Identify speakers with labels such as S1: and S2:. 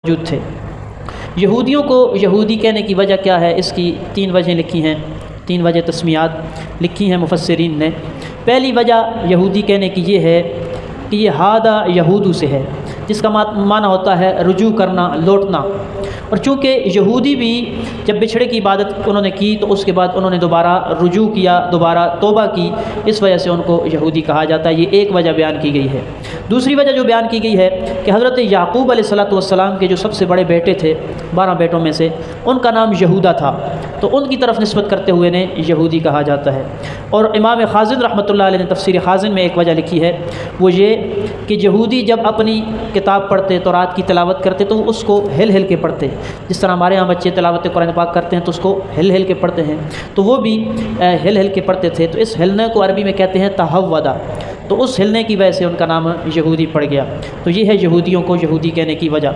S1: मौजूद थे। यहूदियों को यहूदी कहने की वजह क्या है, इसकी 3 वजह लिखी हैं, 3 वजह तस्मीयात लिखी हैं मुफस्सिरीन ने। पहली वजह यहूदी कहने की ये है कि ये हादा यहूदू से है, जिसका माना होता है रुजू करना, लौटना। और चूँकि यहूदी भी जब बिछड़े की इबादत उन्होंने की तो उसके बाद उन्होंने दोबारा रुजू किया, दोबारा तौबा की, इस वजह से उनको यहूदी कहा जाता है। ये एक वजह बयान की गई है। दूसरी वजह जो बयान की गई है कि हज़रत याकूब अलैहिस्सलातु वस्सलाम के जो सबसे बड़े बेटे थे, 12 बेटों में से, उनका नाम यहूदा था, तो उनकी तरफ निस्बत करते हुए ने यहूदी कहा जाता है। और इमाम खाज़िन रहमतुल्लाह अलैह ने तफसीर खाज़िन में एक वजह लिखी है, वो ये कि यहूदी जब अपनी किताब पढ़ते, तौरात की तिलावत करते, तो उसको हिल हिल के पढ़ते। जिस तरह हमारे यहाँ बच्चे तिलावत कुरान पाक करते हैं तो उसको हिल हिल के पढ़ते हैं, तो वो भी हिल हिल के पढ़ते थे। तो इस हिलने को अरबी में कहते हैं तहव्वदा, तो उस हिलने की वजह से उनका नाम यहूदी पड़ गया। तो ये है यहूदियों को यहूदी कहने की वजह।